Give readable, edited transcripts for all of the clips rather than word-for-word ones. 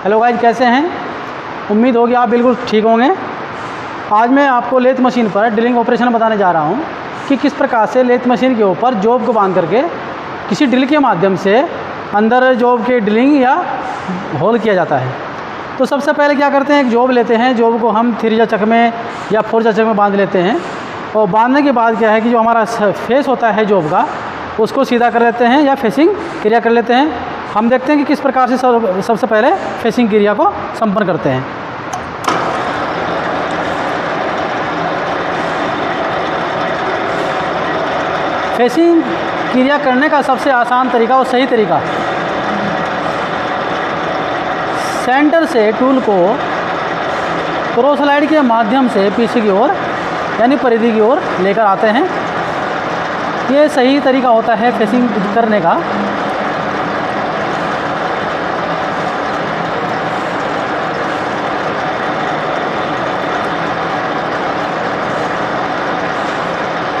Hello guys, कैसे हैं? उम्मीद होगी आप बिल्कुल ठीक होंगे। आज मैं आपको लेथ मशीन पर ड्रिलिंग ऑपरेशन बताने जा रहा हूं कि किस प्रकार से लेथ मशीन के ऊपर जॉब को बांध करके किसी ड्रिल के माध्यम से अंदर जॉब के ड्रिलिंग या होल किया जाता है। तो सबसे पहले क्या करते हैं, एक जॉब लेते हैं। जॉब को हम 3 चक में या 4 चक में बांध लेते हैं और बांधने के बाद क्या है कि जो हमारा फेस होता है जॉब का, उसको सीधा कर लेते हैं या फेसिंग क्रिया कर लेते हैं। हम देखते हैं कि किस प्रकार से सबसे पहले फेसिंग क्रिया को संपन्न करते हैं। फेसिंग क्रिया करने का सबसे आसान तरीका और सही तरीका, सेंटर से टूल को क्रॉस स्लाइड के माध्यम से पीछे की ओर यानी परिधि की ओर लेकर आते हैं। ये सही तरीका होता है फेसिंग करने का।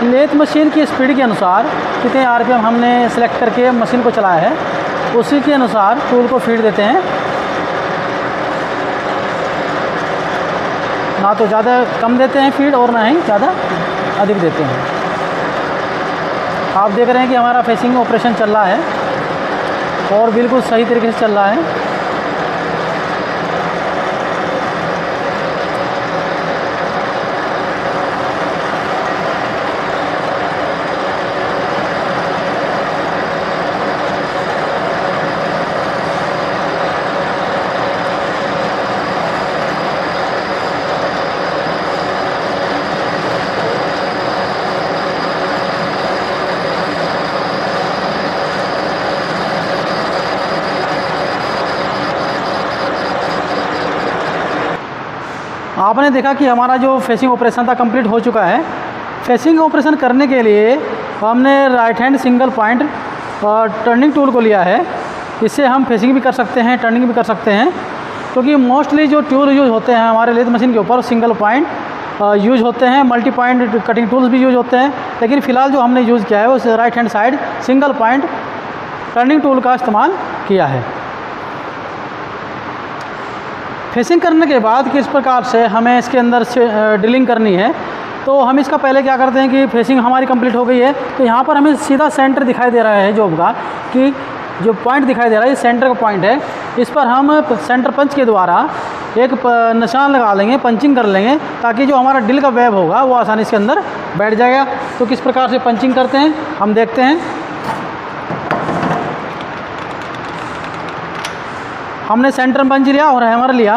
लेथ मशीन की स्पीड के अनुसार कितने आरपीएम हमने सेलेक्ट करके मशीन को चलाया है, उसी के अनुसार टूल को फीड देते हैं। ना तो ज़्यादा कम देते हैं फीड और ना ही ज़्यादा अधिक देते हैं। आप देख रहे हैं कि हमारा फेसिंग ऑपरेशन चल रहा है और बिल्कुल सही तरीके से चल रहा है। आपने देखा कि हमारा जो फेसिंग ऑपरेशन था कंप्लीट हो चुका है। फेसिंग ऑपरेशन करने के लिए हमने राइट हैंड सिंगल पॉइंट और टर्निंग टूल को लिया है। इससे हम फेसिंग भी कर सकते हैं, टर्निंग भी कर सकते हैं, क्योंकि मोस्टली जो टूल यूज़ होते हैं हमारे लेथ मशीन के ऊपर सिंगल पॉइंट यूज़ होते हैं। मल्टी पॉइंट कटिंग टूल्स भी यूज़ होते हैं, लेकिन फ़िलहाल जो हमने यूज़ किया है उस right hand side single point turning tool का इस्तेमाल किया है। फेसिंग करने के बाद किस प्रकार से हमें इसके अंदर से ड्रिलिंग करनी है, तो हम इसका पहले क्या करते हैं कि फेसिंग हमारी कंप्लीट हो गई है, तो यहाँ पर हमें सीधा सेंटर दिखाई दे रहा है जॉब का, कि जो पॉइंट दिखाई दे रहा है ये सेंटर का पॉइंट है। इस पर हम सेंटर पंच के द्वारा एक निशान लगा लेंगे, पंचिंग कर लेंगे, ताकि जो हमारा ड्रिल का वेब होगा वो आसानी से अंदर बैठ जाएगा। तो किस प्रकार से पंचिंग करते हैं हम देखते हैं। हमने सेंटर पंच लिया और हैमर लिया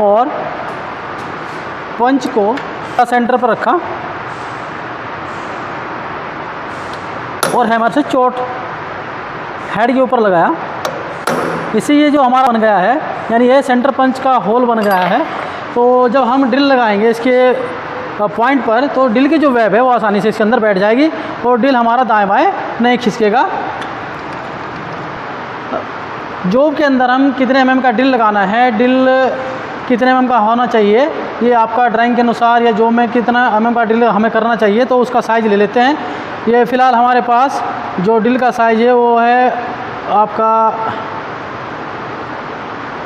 और पंच को सेंटर पर रखा और हैमर से चोट हेड के ऊपर लगाया। इससे ये जो हमारा बन गया है, यानी ये सेंटर पंच का होल बन गया है। तो जब हम ड्रिल लगाएंगे इसके पॉइंट पर, तो ड्रिल की जो वेब है वो आसानी से इसके अंदर बैठ जाएगी और ड्रिल हमारा दाएं बाएं नहीं खिसकेगा। जॉब के अंदर हम कितने एमएम का ड्रिल लगाना है, ड्रिल कितने एमएम का होना चाहिए, ये आपका ड्राइंग के अनुसार या जॉब में कितना एमएम का ड्रिल हमें करना चाहिए, तो उसका साइज़ ले लेते हैं। ये फ़िलहाल हमारे पास जो ड्रिल का साइज़ है वो है आपका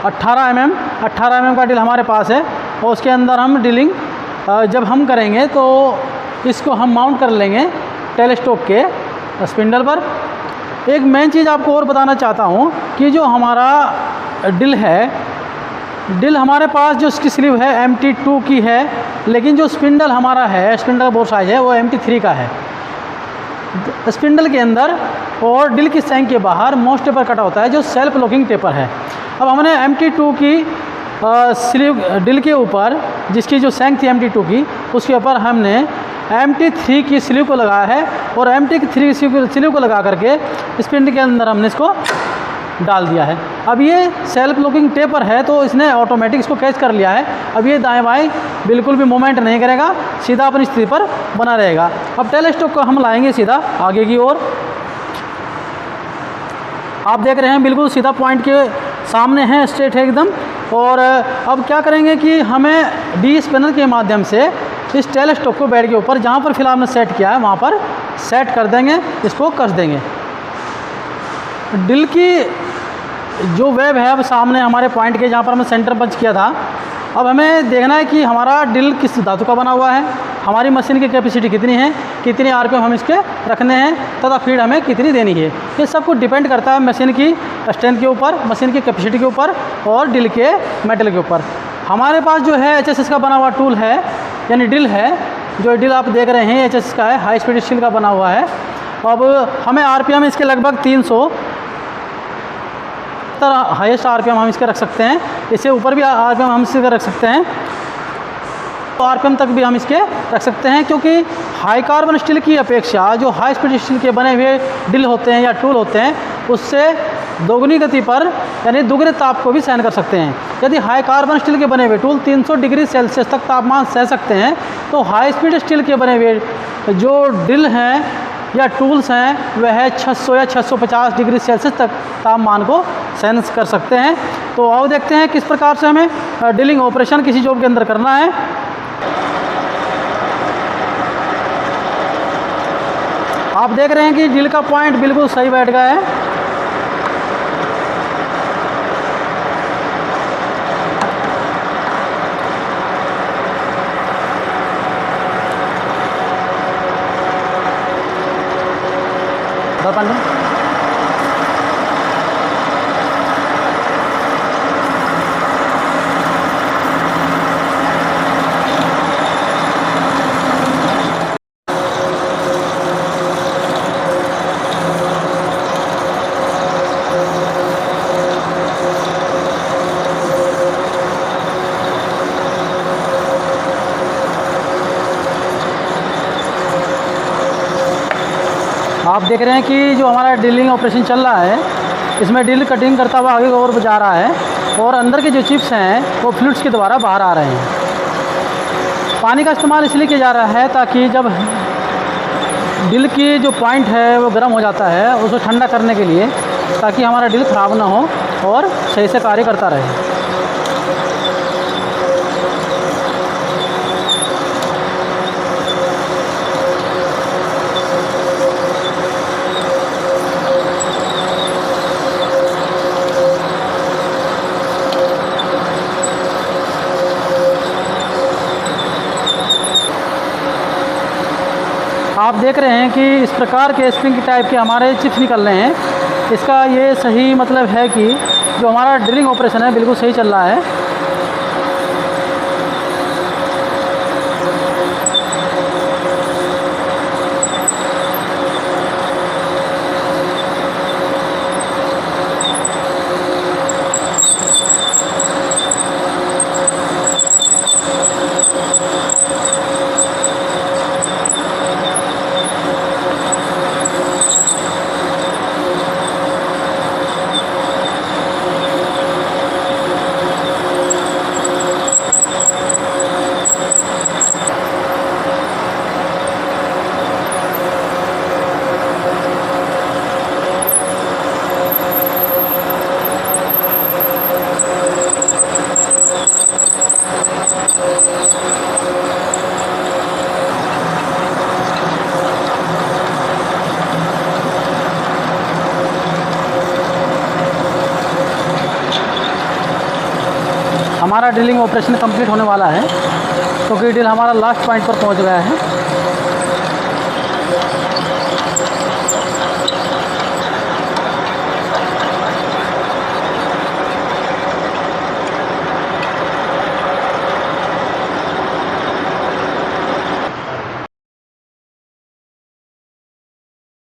18 एमएम का ड्रिल हमारे पास है। और उसके अंदर हम ड्रिलिंग जब हम करेंगे तो इसको हम माउंट कर लेंगे टेलीस्कोप के स्पिंडल पर। एक मेन चीज़ आपको और बताना चाहता हूँ कि जो हमारा ड्रिल है, ड्रिल हमारे पास जो इसकी स्लीव है MT2 की है, लेकिन जो स्पिंडल हमारा है, स्पिंडल का बोर साइज है वो MT3 का है। स्पिंडल के अंदर और ड्रिल की सैंक के बाहर मोस्ट टेपर कटा होता है जो सेल्फ लॉकिंग टेपर है। अब हमने MT2 की स्लीव ड्रिल के ऊपर, जिसकी जो सैंक थी MT2 की, उसके ऊपर हमने MT3 की स्लीव को लगाया है और MT3 स्लीव को लगा करके स्पिंडल के अंदर हमने इसको डाल दिया है। अब ये सेल्फ लॉकिंग टेपर है तो इसने ऑटोमेटिक इसको कैच कर लिया है। अब ये दाएं बाएं बिल्कुल भी मूवमेंट नहीं करेगा, सीधा अपनी स्थिति पर बना रहेगा। अब टेलीस्कोप को हम लाएंगे सीधा आगे की ओर। आप देख रहे हैं बिल्कुल सीधा पॉइंट के सामने है, स्ट्रेट है एकदम। और अब क्या करेंगे कि हमें डी स्पिनर के माध्यम से इस टेलीस्कोप को बेड के ऊपर जहाँ पर फिलहाल हमने सेट किया है वहाँ पर सेट कर देंगे, इसको कस देंगे। ड्रिल की जो वेब है अब सामने हमारे पॉइंट के जहाँ पर हमने सेंटर पंच किया था, अब हमें देखना है कि हमारा ड्रिल किस धातु का बना हुआ है, हमारी मशीन की कैपेसिटी कितनी है, कितने आरपीएम हम इसके रखने हैं तथा फीड हमें कितनी देनी है। ये सब कुछ डिपेंड करता है मशीन की स्ट्रेंथ के ऊपर, मशीन की कैपेसिटी के ऊपर और ड्रिल के मेटल के ऊपर। हमारे पास जो है HSS का बना हुआ टूल है, यानी ड्रिल है, जो ड्रिल आप देख रहे हैं HSS का है, हाई स्पीड स्टील का बना हुआ है। अब हमें आरपीएम इसके लगभग 300 हाईएस्ट आरपीएम हम इसके रख सकते हैं, इससे ऊपर भी आरपीएम हम इसके रख सकते हैं, तो आरपीएम तक भी हम इसके रख सकते हैं, क्योंकि हाई कार्बन स्टील की अपेक्षा जो हाई स्पीड स्टील के बने हुए ड्रिल होते हैं या टूल होते हैं, उससे दोगुनी गति पर यानी दुगने ताप को भी सहन कर सकते हैं। यदि हाई कार्बन स्टील के बने हुए टूल 300 डिग्री सेल्सियस तक तापमान सह सकते हैं, तो हाई स्पीड स्टील के बने हुए जो ड्रिल हैं या टूल्स हैं वह 600 या 650 डिग्री सेल्सियस तक तापमान को सहन कर सकते हैं। तो आओ देखते हैं किस प्रकार से हमें ड्रिलिंग ऑपरेशन किसी जॉब के अंदर करना है। आप देख रहे हैं कि ड्रिल का पॉइंट बिल्कुल सही बैठ गया है। आप देख रहे हैं कि जो हमारा ड्रिलिंग ऑपरेशन चल रहा है, इसमें ड्रिल कटिंग करता हुआ आगे और जा रहा है और अंदर के जो चिप्स हैं वो फ्लूइड्स के द्वारा बाहर आ रहे हैं। पानी का इस्तेमाल इसलिए किया जा रहा है ताकि जब ड्रिल की जो पॉइंट है वो गर्म हो जाता है उसको ठंडा करने के लिए, ताकि हमारा ड्रिल ख़राब ना हो और सही से कार्य करता रहे। आप देख रहे हैं कि इस प्रकार के स्प्रिंग टाइप के हमारे चिप्स निकल रहे हैं। इसका ये सही मतलब है कि जो हमारा ड्रिलिंग ऑपरेशन है बिल्कुल सही चल रहा है। हमारा ड्रिलिंग ऑपरेशन कंप्लीट होने वाला है, क्योंकि ड्रिल हमारा लास्ट पॉइंट पर पहुंच गया है।